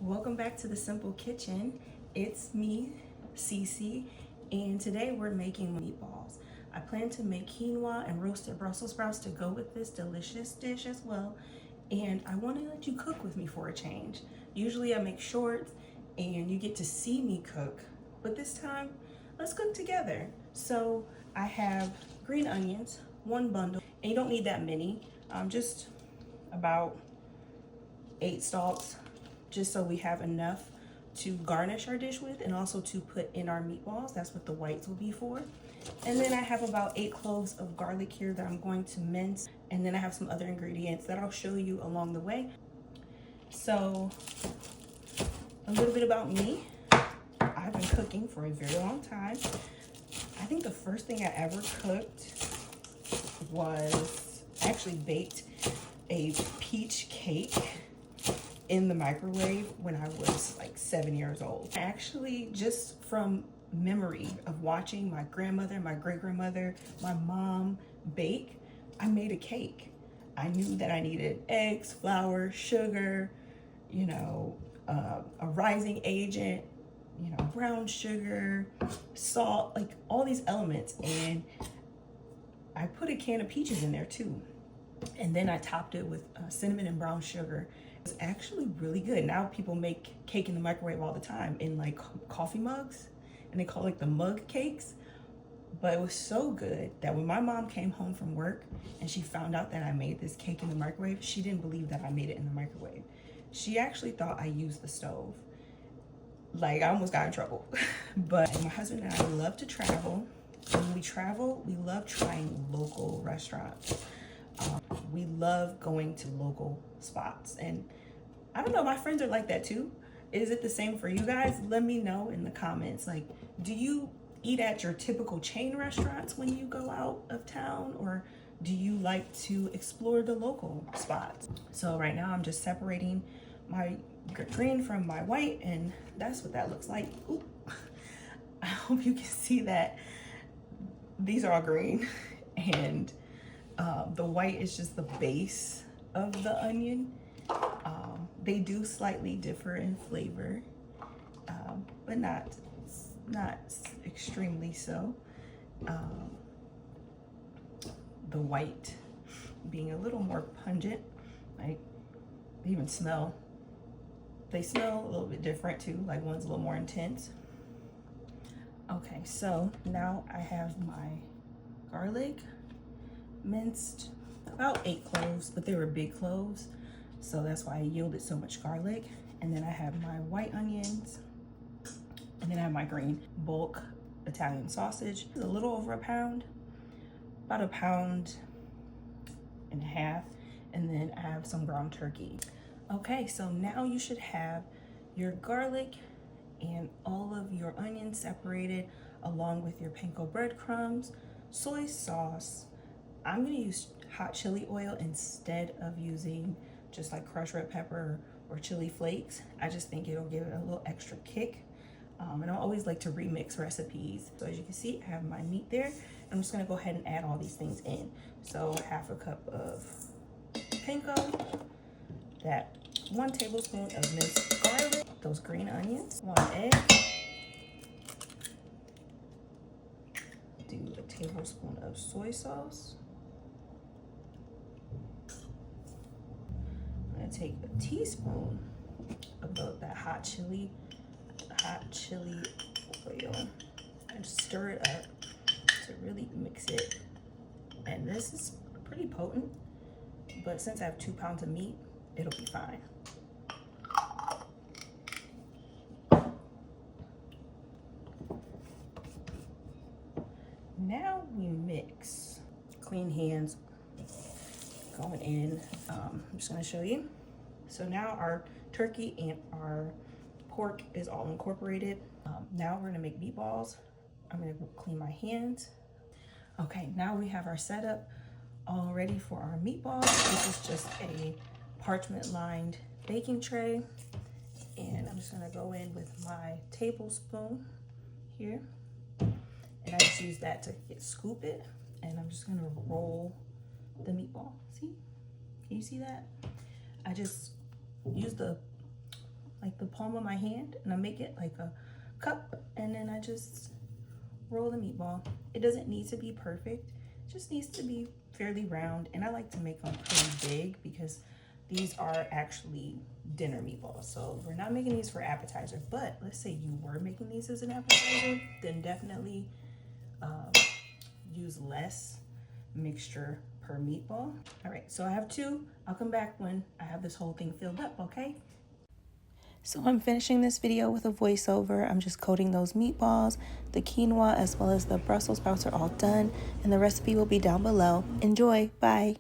Welcome back to the Simple Kitchen. It's me, Cece, and today we're making meatballs. I plan to make quinoa and roasted Brussels sprouts to go with this delicious dish as well, and I want to let you cook with me for a change. Usually I make shorts and you get to see me cook, but this time let's cook together. So I have green onions, one bundle, and you don't need that many, just about 8 stalks, just so we have enough to garnish our dish with and also to put in our meatballs. That's what the whites will be for. And then I have about 8 cloves of garlic here that I'm going to mince. And then I have some other ingredients that I'll show you along the way. So a little bit about me. I've been cooking for a very long time. I think the first thing I ever cooked was actually baked a peach cake in the microwave when I was like 7 years old. Actually, just from memory of watching my grandmother, my great-grandmother, my mom bake, I made a cake. I knew that I needed eggs, flour, sugar, a rising agent, brown sugar, salt, like all these elements. And I put a can of peaches in there too. And then I topped it with cinnamon and brown sugar. It's actually really good. Now people make cake in the microwave all the time in like coffee mugs, and they call it the mug cakes. But it was so good that when my mom came home from work and she found out that I made this cake in the microwave, she didn't believe that I made it in the microwave. She actually thought I used the stove. Like, I almost got in trouble. But my husband and I love to travel. When we travel, we love trying local restaurants. We love going to local spots. And I don't know, my friends are like that too. Is it the same for you guys? Let me know in the comments. Like, do you eat at your typical chain restaurants when you go out of town? Or do you like to explore the local spots? So right now I'm just separating my green from my white, and that's what that looks like. Ooh. I hope you can see that these are all green, and the white is just the base of the onion. They do slightly differ in flavor, but not extremely so. The white being a little more pungent, like they even smell. They smell a little bit different too, like one's a little more intense. Okay, so now I have my garlic minced, about 8 cloves, but they were big cloves, so that's why I yielded so much garlic. And then I have my white onions, and then I have my green bulk Italian sausage, a little over a pound, about 1.5 pounds, and then I have some ground turkey. Okay, so now you should have your garlic and all of your onions separated, along with your panko breadcrumbs, soy sauce. I'm gonna use hot chili oil instead of using just like crushed red pepper or chili flakes. I just think it'll give it a little extra kick. And I always like to remix recipes. So as you can see, I have my meat there. I'm just gonna go ahead and add all these things in. So 1/2 cup of panko, that 1 tablespoon of minced garlic, those green onions, 1 egg, do a tablespoon of soy sauce. I'm gonna take a teaspoon of that hot chili oil and stir it up to really mix it. And this is pretty potent, but since I have 2 pounds of meat, it'll be fine. Now we mix. Clean hands going in. I'm just gonna show you. So now our turkey and our pork is all incorporated. Now we're gonna make meatballs. I'm gonna clean my hands. Okay, now we have our setup all ready for our meatballs. This is just a parchment lined baking tray, and I'm just gonna go in with my tablespoon here, and I just use that to scoop it, and I'm just gonna roll the meatball. See? Can you see that? I just use the like the palm of my hand, and I make it like a cup, and then I just roll the meatball. It doesn't need to be perfect, it just needs to be fairly round, and I like to make them pretty big because these are actually dinner meatballs. So we're not making these for appetizer, but let's say you were making these as an appetizer, then definitely use less mixture per meatball. All right, so I have 2. I'll come back when I have this whole thing filled up, okay? So I'm finishing this video with a voiceover. I'm just coating those meatballs. The quinoa as well as the Brussels sprouts are all done, and the recipe will be down below. Enjoy. Bye.